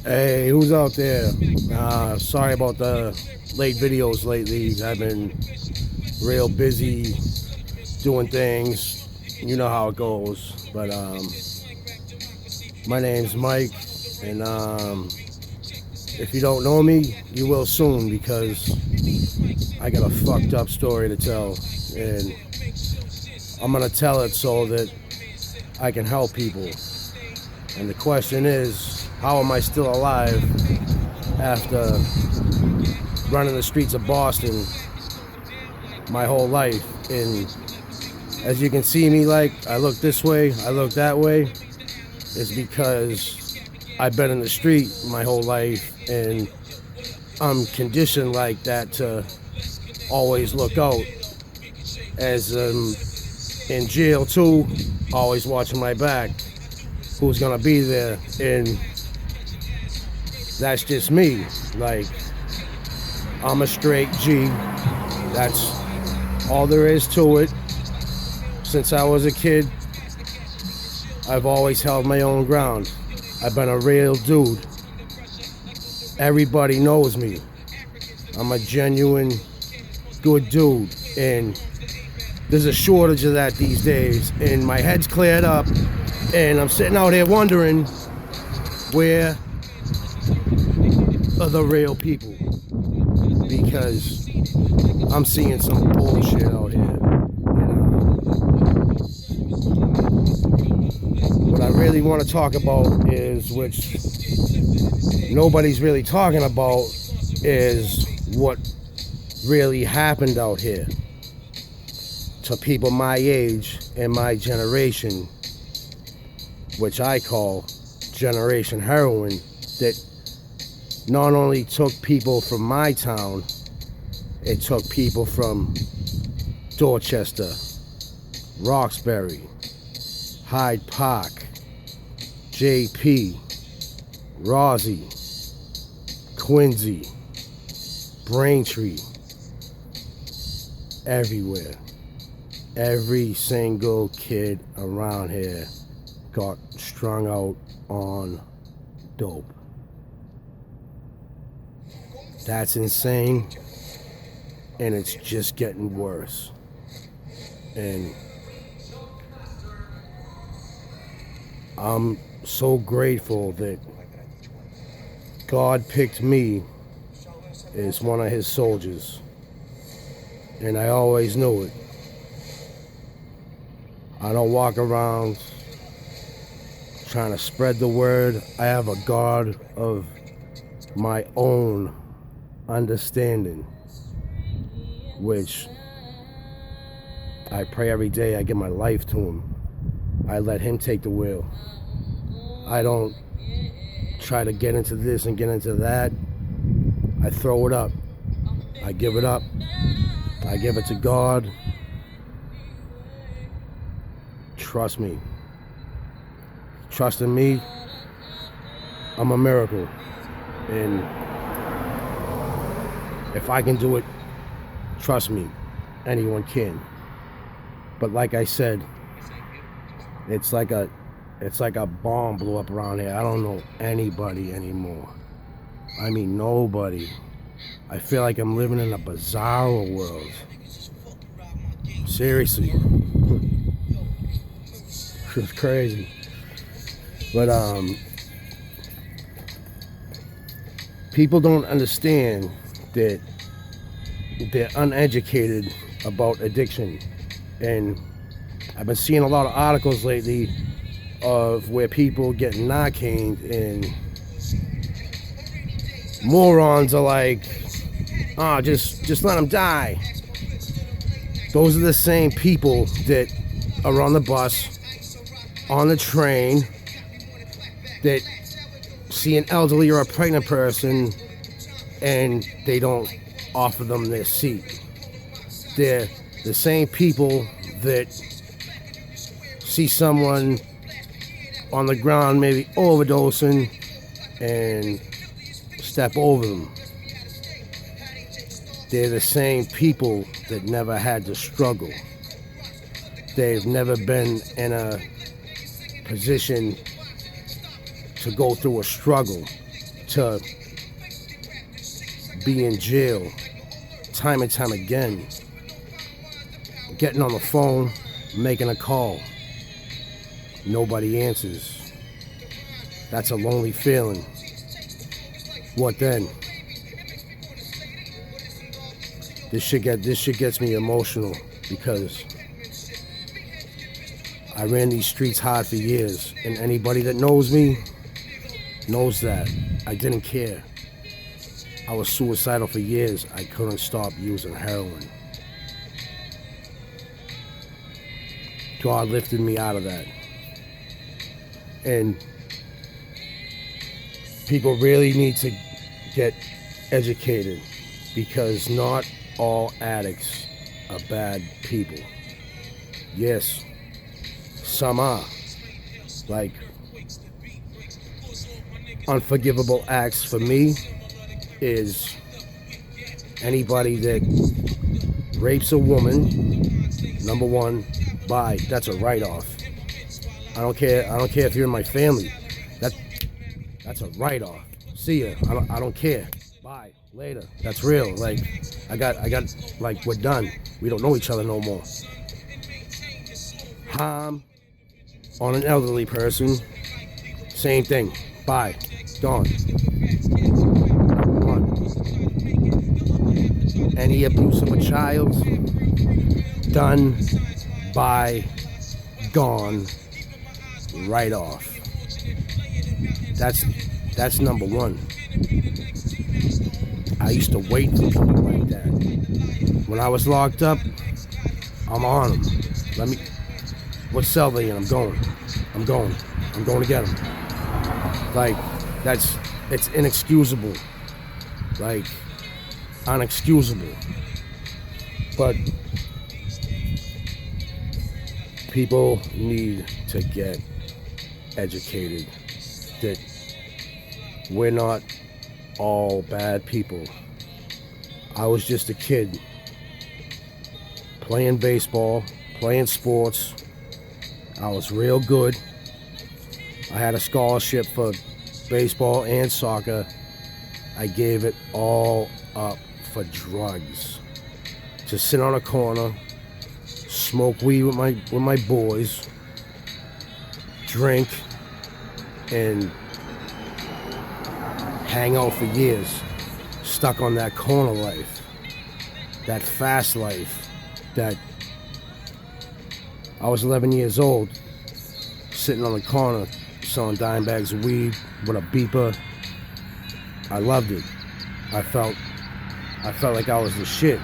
Hey, who's out there? Sorry about the late videos lately. I've been real busy doing things. You know how it goes. But my name's Mike, and if you don't know me, you will soon because I got a fucked up story to tell, and I'm gonna tell it so that I can help people. And the question is, how am I still alive after running the streets of Boston my whole life? And as you can see me, like, I look this way, I look that way, it's because I've been in the street my whole life, and I'm conditioned like that to always look out. As in jail too, always watching my back, who's gonna be there, and that's just me. Like, I'm a straight G. That's all there is to it. Since I was a kid, I've always held my own ground. I've been a real dude. Everybody knows me. I'm a genuine good dude, and there's a shortage of that these days, and my head's cleared up, and I'm sitting out here wondering, where are the real people? Because I'm seeing some bullshit out here. What I really want to talk about is, which nobody's really talking about, is what really happened out here to people my age and my generation, which I call Generation Heroin, that not only took people from my town, it took people from Dorchester, Roxbury, Hyde Park, JP, Rossie, Quincy, Braintree, everywhere. Every single kid around here got strung out on dope. That's insane, and it's just getting worse. And I'm so grateful that God picked me as one of his soldiers, and I always knew it. I don't walk around trying to spread the word. I have a God of my own understanding, which I pray every day. I give my life to him. I let him take the wheel. I don't try to get into this and get into that. I throw it up. I give it up. I give it to God. Trust me. Trust in me. I'm a miracle. And if I can do it, trust me, anyone can. But like I said, it's like a bomb blew up around here. I don't know anybody anymore. I mean, nobody. I feel like I'm living in a bizarre world. Seriously. It's crazy. But people don't understand that they're uneducated about addiction. And I've been seeing a lot of articles lately of where people get narcaned, and morons are like, just let them die. Those are the same people that are on the bus, on the train, that see an elderly or a pregnant person and they don't offer them their seat. They're the same people that see someone on the ground maybe overdosing and step over them. They're the same people that never had to struggle. They've never been in a position to go through a struggle. to be in jail time and time again, getting on the phone, making a call, nobody answers. That's a lonely feeling. What then? This shit gets me emotional because I ran these streets hard for years, and anybody that knows me knows that I didn't care. I was suicidal for years. I couldn't stop using heroin. God lifted me out of that. And people really need to get educated, because not all addicts are bad people. Yes, some are. Like, unforgivable acts for me is anybody that rapes a woman. Number one, bye. That's a write-off. I don't care if you're in my family. That's a write-off. See ya. I don't care. Bye. Later. That's real. Like, I got like, we're done. We don't know each other no more. Harm on an elderly person, same thing. Bye. Gone. Any abuse of a child, done, bye, gone, right off. That's number one. I used to wait for people like that. When I was locked up, I'm on them. What cell they in? I'm going to get them. Like, it's inexcusable. Like, unexcusable. But people need to get educated that we're not all bad people. I was just a kid playing baseball, playing sports. I was real good. I had a scholarship for baseball and soccer. I gave it all up for drugs. To sit on a corner, smoke weed with my boys, drink, and hang out for years, stuck on that corner life, that fast life, that I was 11 years old, sitting on the corner, selling dime bags of weed with a beeper. I loved it. I felt like I was the shit.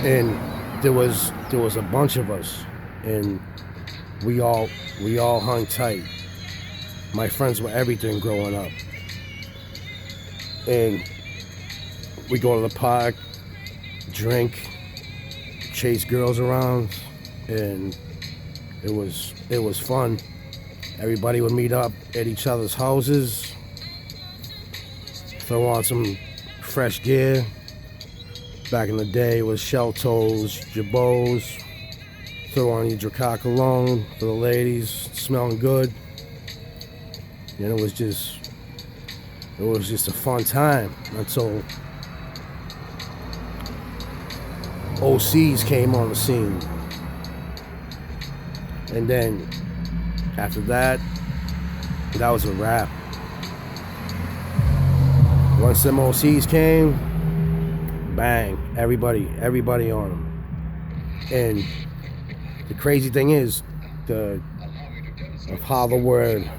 And there was a bunch of us, and we all hung tight. My friends were everything growing up. And we go to the park, drink, chase girls around, and it was fun. Everybody would meet up at each other's houses, throw on some fresh gear. Back in the day, it was shell toes, jabots, throw on your Dracar cologne for the ladies, smelling good. And it was just a fun time until OCs came on the scene. And then after that was a wrap. Once them OCs came, bang, everybody on them. And the crazy thing is, of how the word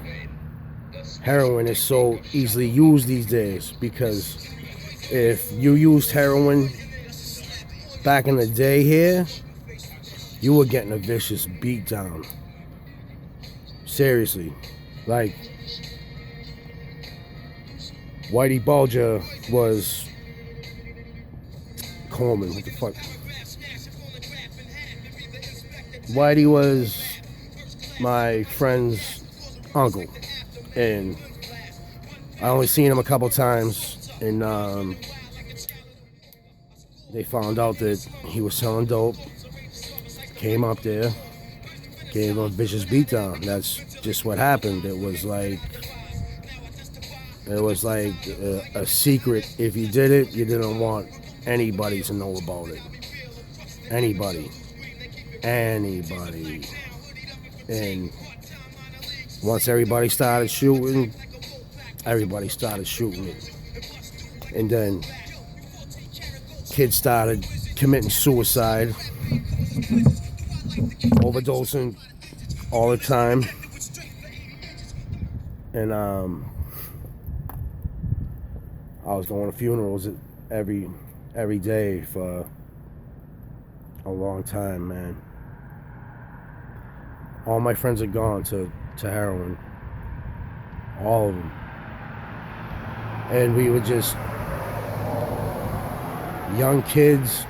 heroin is so easily used these days, because if you used heroin back in the day here, you were getting a vicious beat down. Seriously. Like, Whitey Bulger was Coleman, what the fuck? Whitey was my friend's uncle, and I only seen him a couple times, and they found out that he was selling dope, came up there, gave him a vicious beatdown. That's just what happened. It was like, It was like a secret. If you did it, you didn't want anybody to know about it. Anybody. Anybody. And once everybody started shooting it. And then kids started committing suicide, overdosing all the time. And I was going to funerals every day for a long time, man. All my friends are gone to heroin. All of them. And we were just young kids,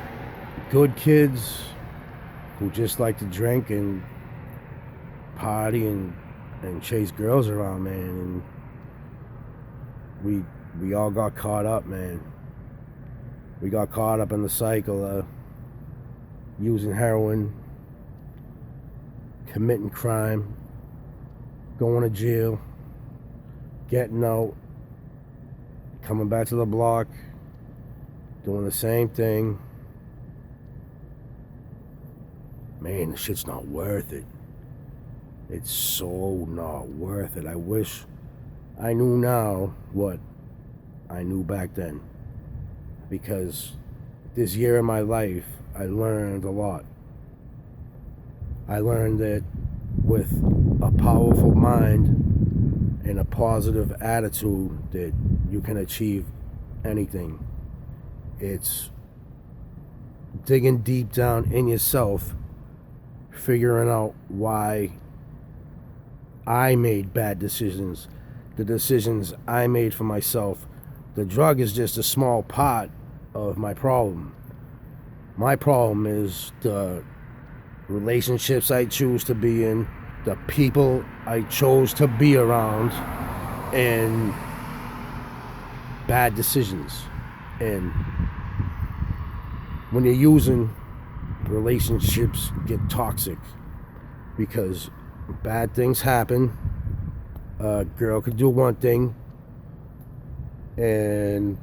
good kids, who just like to drink and party and chase girls around, man. And we all got caught up, man. We got caught up in the cycle of using heroin, committing crime, going to jail, getting out, coming back to the block, doing the same thing. Man, this shit's not worth it. It's so not worth it. I wish I knew now what I knew back then. Because this year in my life, I learned a lot. I learned that with a powerful mind and a positive attitude that you can achieve anything. It's digging deep down in yourself, figuring out why I made bad decisions, the decisions I made for myself. The drug is just a small part of my problem. My problem is the relationships I choose to be in, the people I chose to be around, and bad decisions. And when you're using, relationships get toxic because bad things happen. A girl could do one thing and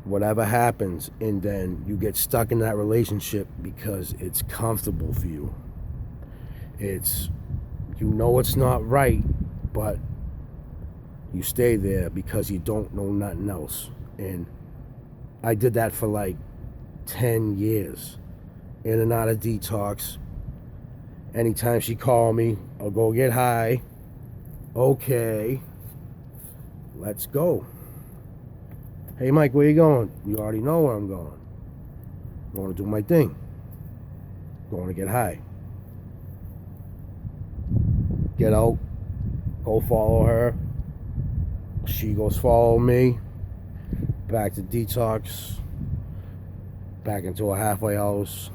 whatever happens, and then you get stuck in that relationship because it's comfortable for you. It's, you know it's not right, but you stay there because you don't know nothing else. And I did that for like 10 years, in and out of detox. Anytime she called me, I'll go get high. Okay, let's go. Hey Mike, where you going? You already know where I'm going. I'm going to do my thing. I'm going to get high. Get out, go follow her. She goes follow me. Back to detox. Back into a halfway house.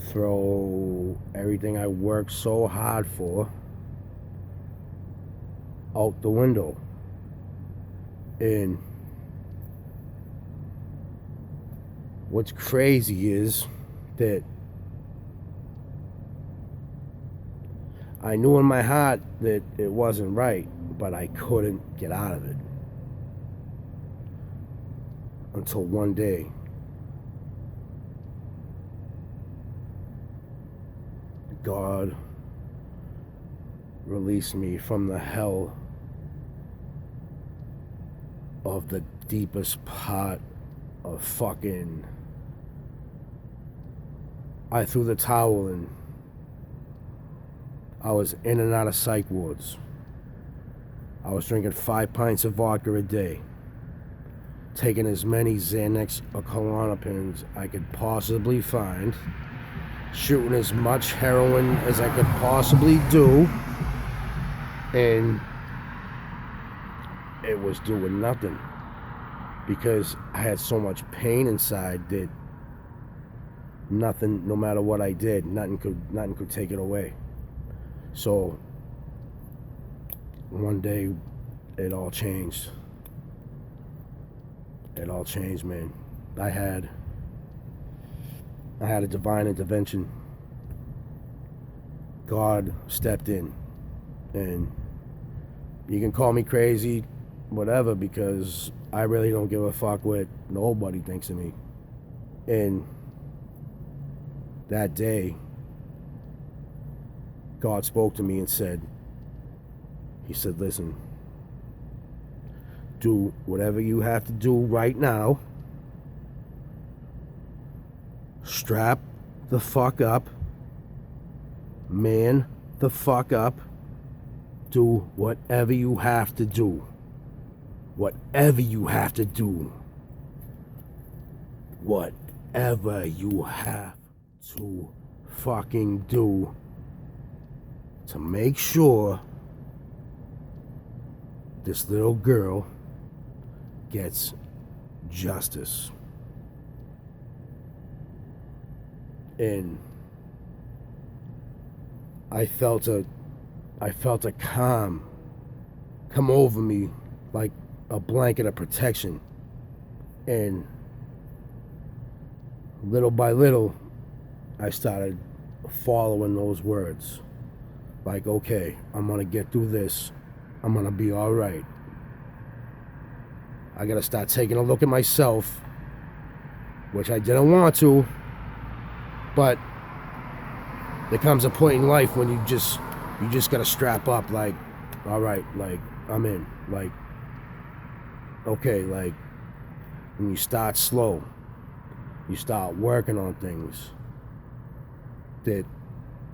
Throw everything I worked so hard for out the window. And what's crazy is that I knew in my heart that it wasn't right, but I couldn't get out of it. Until one day, God released me from the hell of the deepest part of fucking... I threw the towel in. I was in and out of psych wards. I was drinking 5 pints of vodka a day, taking as many Xanax or Klonopins I could possibly find, shooting as much heroin as I could possibly do, and it was doing nothing because I had so much pain inside that nothing, no matter what I did, nothing could take it away. So one day it all changed. It all changed, man. I had a divine intervention. God stepped in, and you can call me crazy, whatever, because I really don't give a fuck what nobody thinks of me. And that day, God spoke to me and said, he said, listen, do whatever you have to do right now. Strap the fuck up. Man the fuck up. Do whatever you have to do. Whatever you have to do. Whatever you have to fucking do to make sure this little girl gets justice. And I felt a calm come over me, like a blanket of protection. And little by little, I started following those words. Like, okay, I'm gonna get through this. I'm gonna be all right. I gotta start taking a look at myself, which I didn't want to, but there comes a point in life when you just gotta strap up. Like, all right, like, I'm in. Like, okay, like, when you start slow, you start working on things that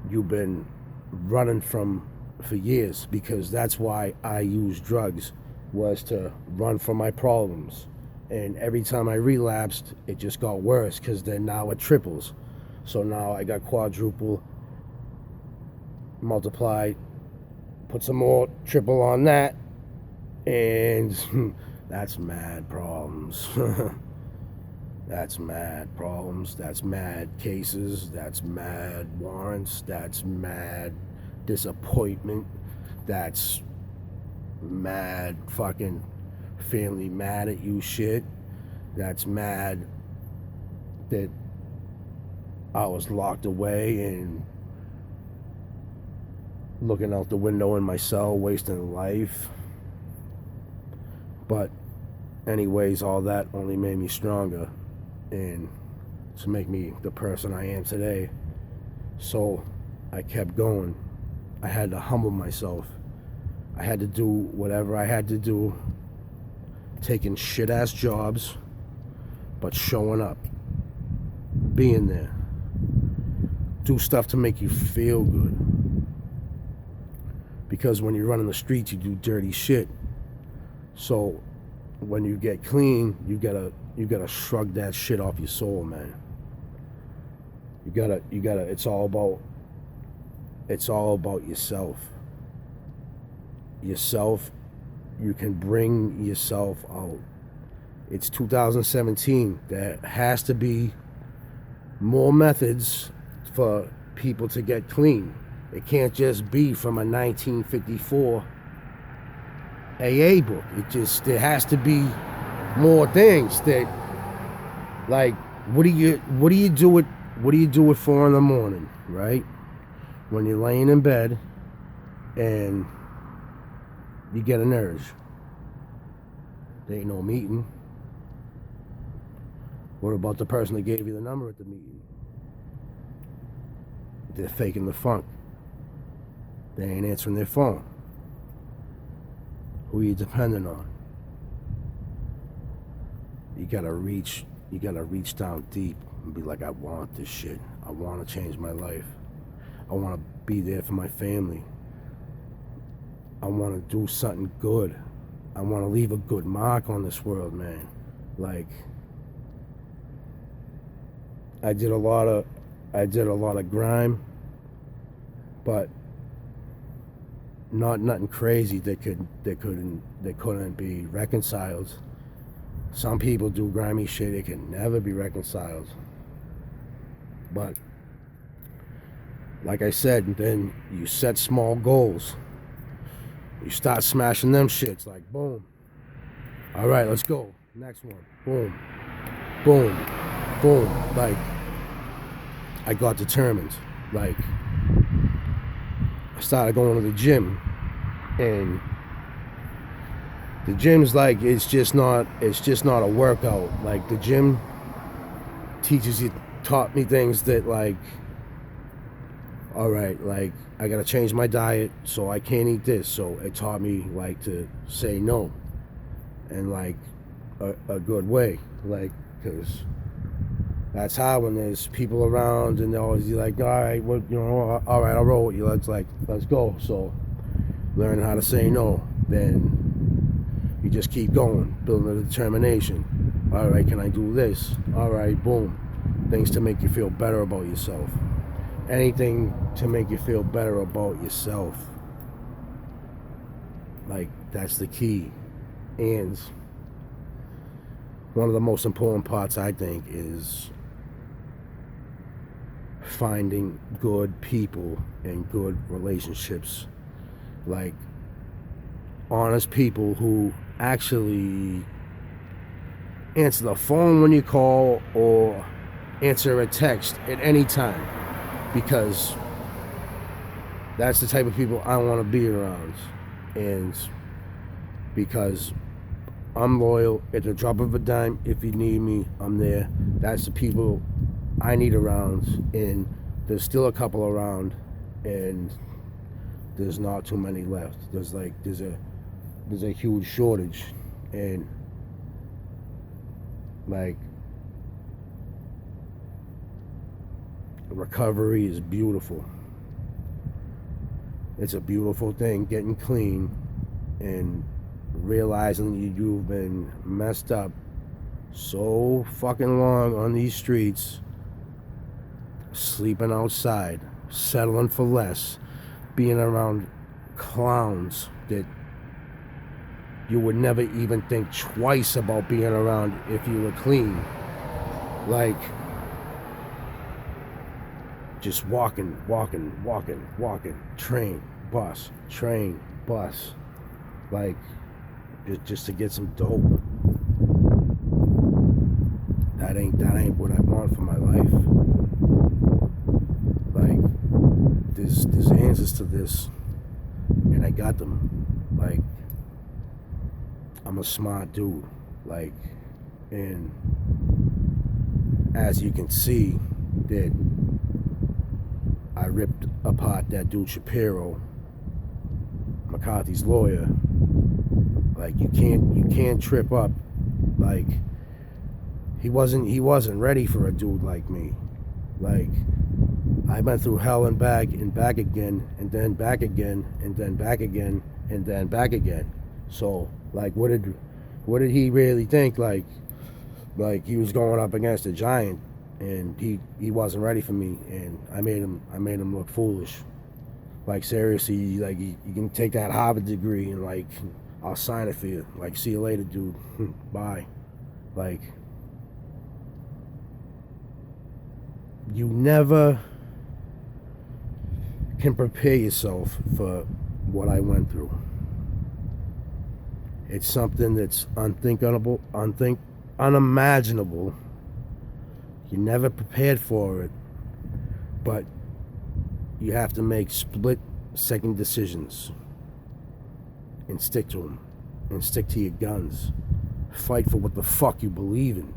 you've been running from for years, because that's why I used drugs, was to run from my problems. And every time I relapsed, it just got worse, because then now it triples. So now I got quadruple, multiply, put some more triple on that, and that's mad problems. That's mad problems, that's mad cases, that's mad warrants, that's mad disappointment, that's mad fucking family mad at you shit, that's mad that I was locked away and looking out the window in my cell, wasting life. But anyways, all that only made me stronger and to make me the person I am today. So I kept going. I had to humble myself. I had to do whatever I had to do, taking shit-ass jobs, but showing up, being there. Do stuff to make you feel good. Because when you're running the streets, you do dirty shit. So when you get clean, you gotta shrug that shit off your soul, man. You gotta it's all about yourself. Yourself, you can bring yourself out. It's 2017. There has to be more methods for people to get clean. It can't just be from a 1954 AA book. There has to be more things that, like, what do you do at 4 in the morning, right? When you're laying in bed and you get an urge. There ain't no meeting. What about the person that gave you the number at the meeting? They're faking the funk. They ain't answering their phone. Who are you depending on? You gotta reach down deep and be like, I want this shit. I want to change my life. I want to be there for my family. I want to do something good. I want to leave a good mark on this world, man. Like, I did a lot of grime, but nothing crazy that couldn't be reconciled. Some people do grimy shit, it can never be reconciled. But like I said, then you set small goals. You start smashing them shits, like boom. All right, let's go. Next one. Boom. Boom. Boom. Like, I got determined. Like, I started going to the gym, and The gym's like, it's just not a workout. Like, the gym taught me things that, like, all right, like, I gotta change my diet, so I can't eat this. So it taught me, like, to say no, and, like, a good way, like, because that's how, when there's people around and they're always like, all right, well, all right, I'll roll with you. Let's go. So learn how to say no. Then you just keep going, building a determination. All right, can I do this? All right, boom. Things to make you feel better about yourself. Anything to make you feel better about yourself. Like, that's the key. And one of the most important parts, I think, is finding good people and good relationships. Like, honest people who actually answer the phone when you call or answer a text at any time, because that's the type of people I want to be around. And because I'm loyal, at the drop of a dime, if you need me, I'm there. That's the people I need around, and there's still a couple around, and there's not too many left. There's a huge shortage, and like, recovery is beautiful. It's a beautiful thing, getting clean and realizing you've been messed up so fucking long on these streets, sleeping outside, settling for less, being around clowns that you would never even think twice about being around if you were clean. Like, just walking, train, bus, like, just to get some dope. That ain't what I want for my life. Like, there's answers to this, and I got them. Like, I'm a smart dude, like, and as you can see, that I ripped apart that dude Shapiro, McCarthy's lawyer. Like, you can't trip up. Like, he wasn't ready for a dude like me. Like, I've been through hell and back again, and then back again, and then back again, and then back again. So, like, what did he really think? Like he was going up against a giant, and he wasn't ready for me, and I made him look foolish. Like, seriously, like, you can take that Harvard degree, and, like, I'll sign it for you. Like, see you later, dude. Bye. Like, you never can prepare yourself for what I went through. It's something that's unthinkable, unimaginable. You're never prepared for it, but you have to make split-second decisions and stick to them, and stick to your guns. Fight for what the fuck you believe in.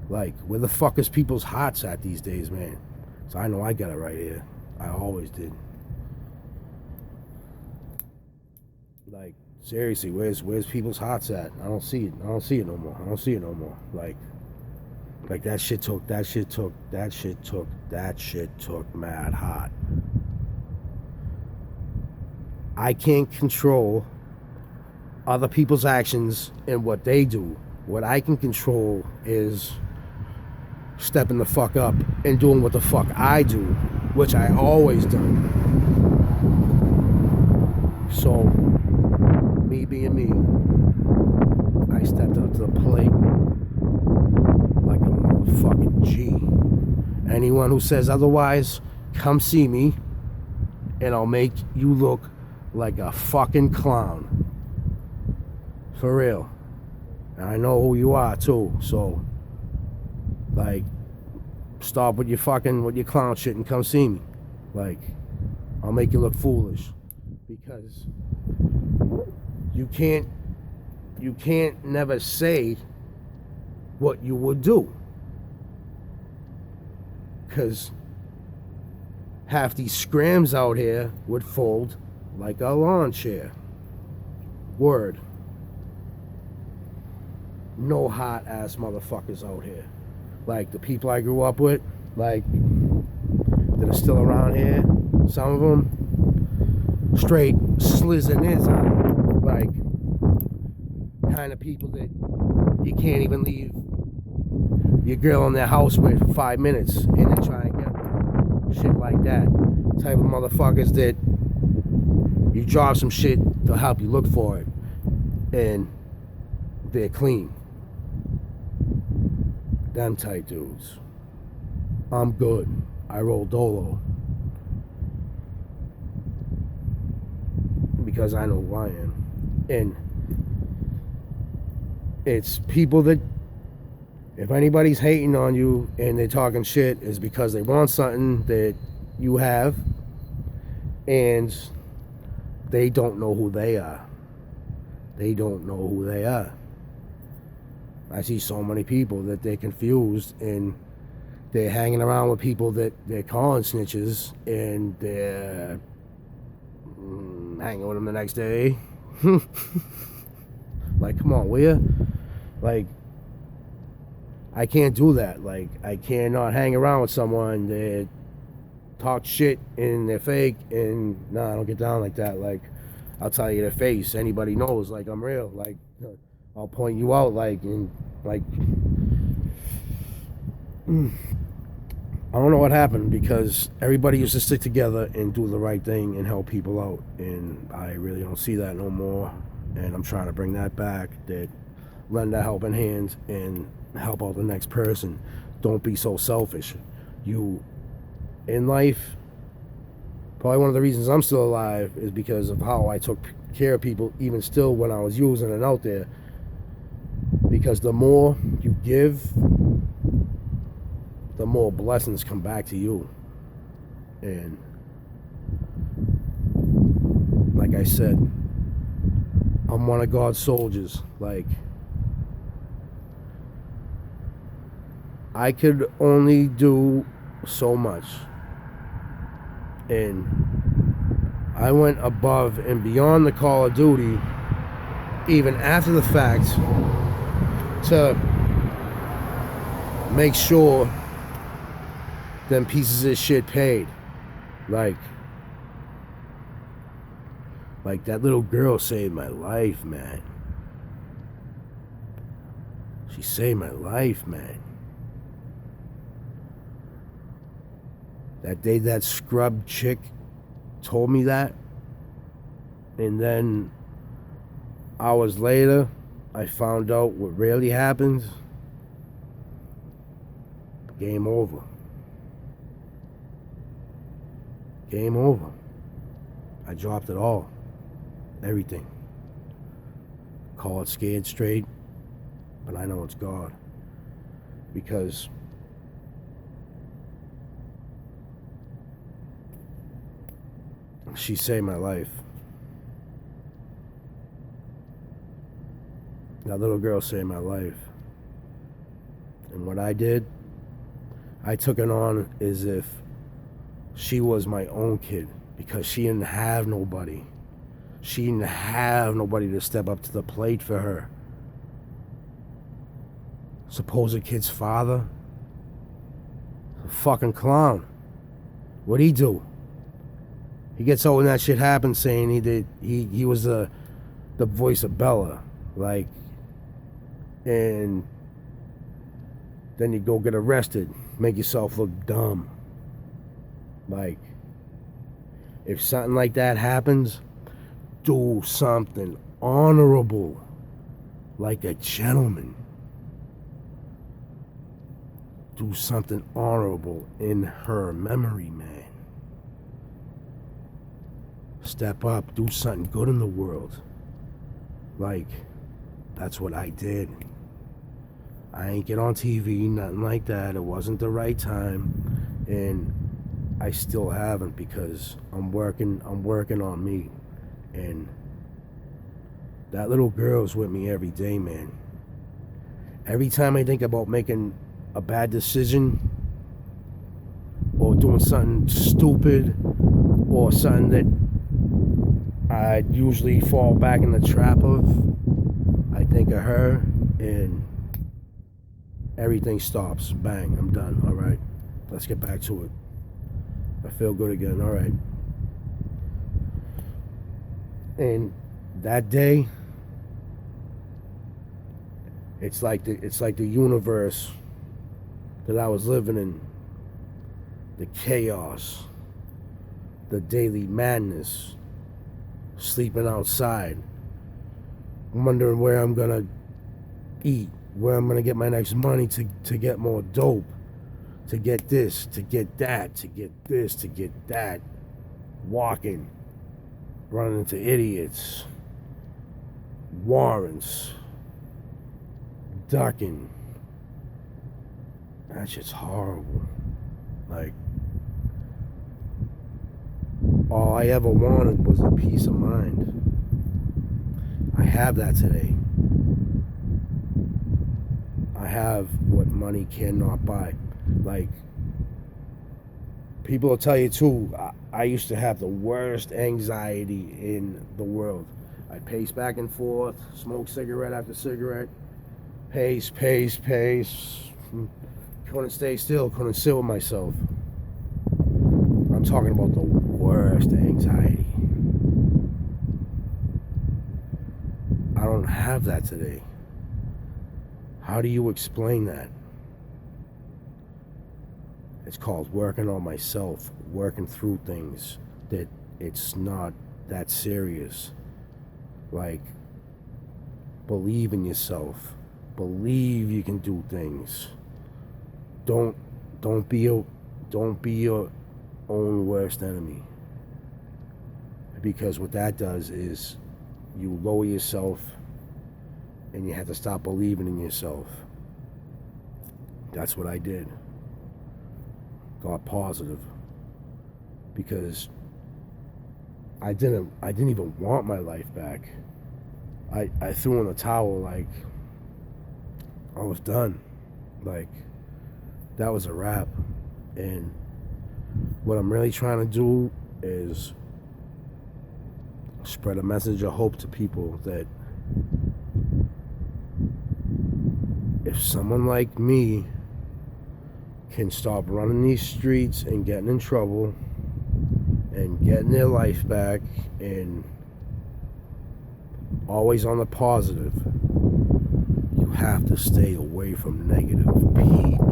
Like, where the fuck is people's hearts at these days, man? So I know I got it right here. I always did. Like, seriously, where's people's hearts at? I don't see it no more. Like that shit took mad hot. I can't control other people's actions and what they do. What I can control is stepping the fuck up and doing what the fuck I do, which I always done. So, me being me, I stepped up to the plate like a motherfucking G. Anyone who says otherwise, come see me, and I'll make you look like a fucking clown. For real. And I know who you are too, so, like, stop with your clown shit and come see me. Like, I'll make you look foolish. Because you you can't never say what you would do. Because half these scrams out here would fold like a lawn chair. Word. No hot ass motherfuckers out here. Like the people I grew up with, like that are still around here, some of them straight slizzing is on. Like kind of people that you can't even leave your girl in their house with for 5 minutes and then try and get her. Shit like that. Type of motherfuckers that you drop some shit, they'll help you look for it, and they're clean. Them type dudes. I'm good. I roll dolo. Because I know who I am. And it's people that, if anybody's hating on you and they're talking shit, is because they want something that you have and they don't know who they are. They don't know who they are. I see so many people that they're confused and they're hanging around with people that they're calling snitches and they're hanging with them the next day. Like, come on, will you? Like, I can't do that. Like, I cannot hang around with someone that talks shit and they're fake, and nah, I don't get down like that. Like, I'll tell you their face. Anybody knows, like, I'm real. Like, I'll point you out, like, and, like, I don't know what happened, because everybody used to stick together and do the right thing and help people out, and I really don't see that no more, and I'm trying to bring that back, that lend a helping hand and help out the next person. Don't be so selfish. You, in life, probably one of the reasons I'm still alive is because of how I took care of people, even still when I was using and out there. Because the more you give, the more blessings come back to you. And like I said, I'm one of God's soldiers. Like, I could only do so much, and I went above and beyond the call of duty, even after the fact, to make sure them pieces of shit paid. Like that little girl saved my life, man. She saved my life, man. That day that scrub chick told me that, and then hours later I found out what really happens. Game over. Game over. I dropped it all. Everything. Call it scared straight, but I know it's God. Because she saved my life. That little girl saved my life. And what I did, I took it on as if she was my own kid, because she didn't have nobody. She didn't have nobody to step up to the plate for her. Supposed kid's father, a fucking clown. What'd he do? He gets out when that shit happened, saying he was the voice of Bella, like, and then you go get arrested, make yourself look dumb. Like, if something like that happens, do something honorable, like a gentleman. Do something honorable in her memory, man. Step up, do something good in the world. Like, that's what I did. I ain't get on TV, nothing like that. It wasn't the right time, and I still haven't, because I'm working on me, and That little girl's with me every day, man. Every time I think about making a bad decision or doing something stupid or something that I usually fall back in the trap of, I think of her and everything stops. Bang, I'm done. All right, let's get back to it. I feel good again. All right. And that day, it's like the universe that I was living in, the chaos, the daily madness, sleeping outside, wondering where I'm gonna eat, where I'm gonna get my next money to get more dope, to get this, to get that, to get this, to get that, walking, running into idiots, warrants, ducking. That shit's horrible. Like, all I ever wanted was a peace of mind. I have that today. I have what money cannot buy. Like, people will tell you too, I used to have the worst anxiety in the world. I'd pace back and forth, smoke cigarette after cigarette, pace. Couldn't stay still, couldn't sit with myself. I'm talking about the worst anxiety. I don't have that today. How do you explain that? It's called working on myself, working through things that it's not that serious. Like, believe in yourself. Believe you can do things. Don't be your own worst enemy. Because what that does is you lower yourself and you have to stop believing in yourself. That's what I did. Got positive. Because I didn't even want my life back. I threw in the towel. Like, I was done. Like, that was a wrap. And what I'm really trying to do is spread a message of hope to people that if someone like me can stop running these streets and getting in trouble and getting their life back and always on the positive, you have to stay away from negative people.